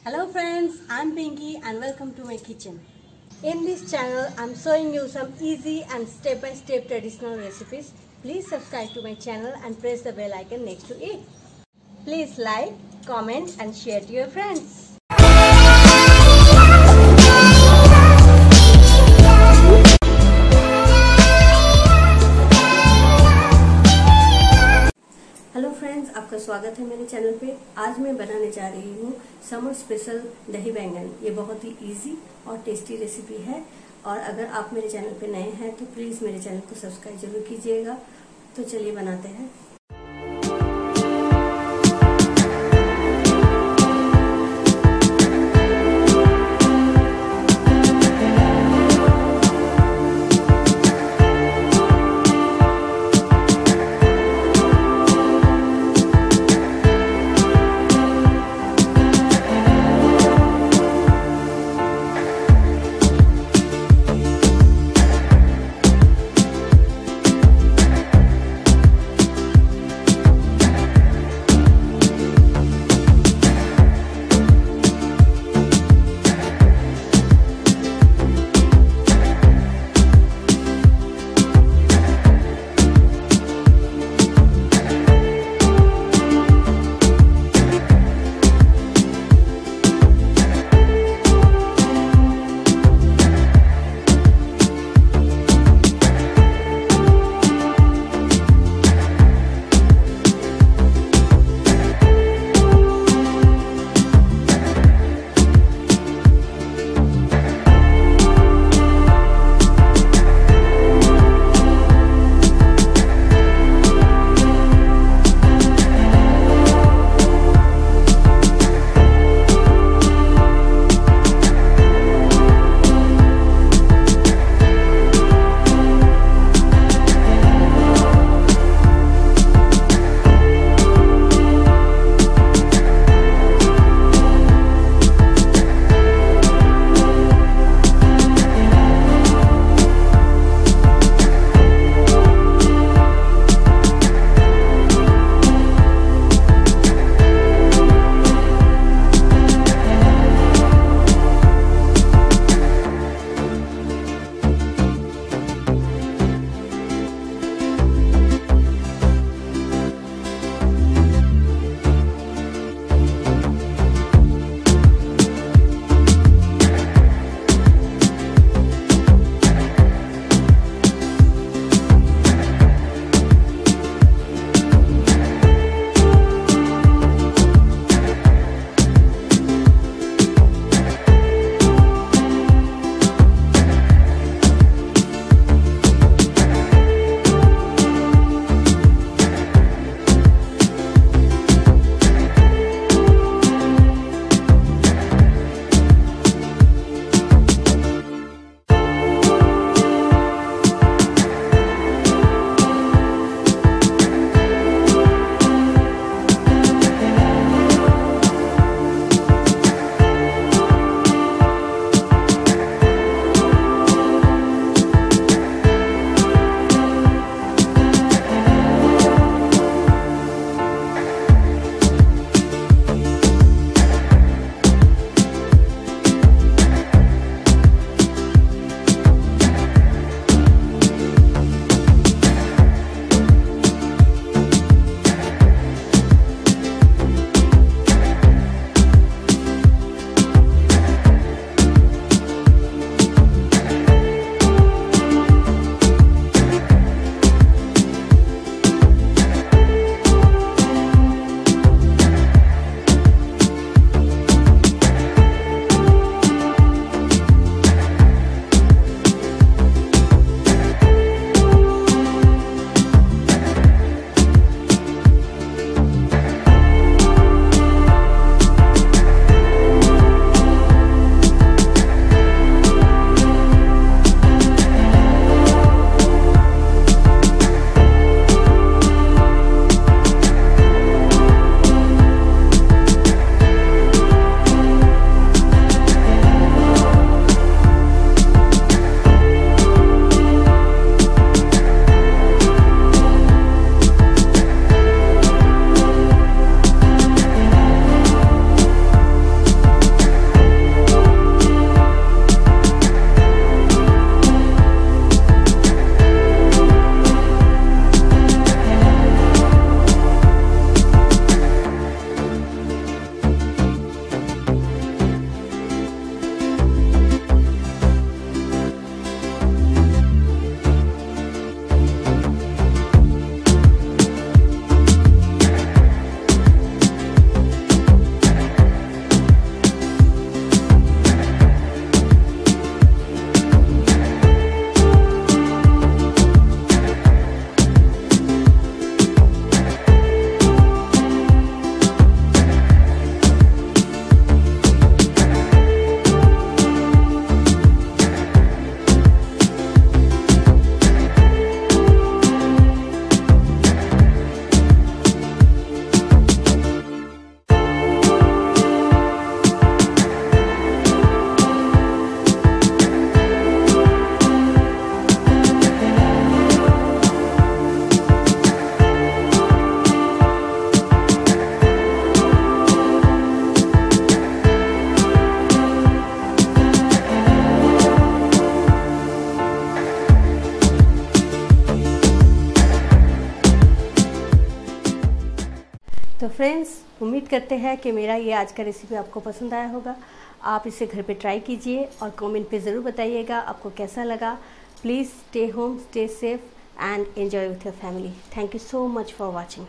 Hello friends, I'm Pinky and welcome to my kitchen. In this channel, I'm showing you some easy and step-by-step traditional recipes. Please subscribe to my channel and press the bell icon next to it. Please like, comment and share to your friends. Hello friends, आपका स्वागत है मेरे चैनल पे। आज मैं बनाने जा रही हूँ समर स्पेशल दही बैंगन। ये बहुत ही इजी और टेस्टी रेसिपी है और अगर आप मेरे चैनल पे नए हैं तो प्लीज़ मेरे चैनल को सब्सक्राइब जरूर कीजिएगा। तो चलिए बनाते हैं। तो फ्रेंड्स, उम्मीद करते हैं कि मेरा ये आज का रेसिपी आपको पसंद आया होगा। आप इसे घर पे ट्राई कीजिए और कमेंट पे ज़रूर बताइएगा आपको कैसा लगा। Please stay home, stay safe and enjoy with your family. Thank you so much for watching.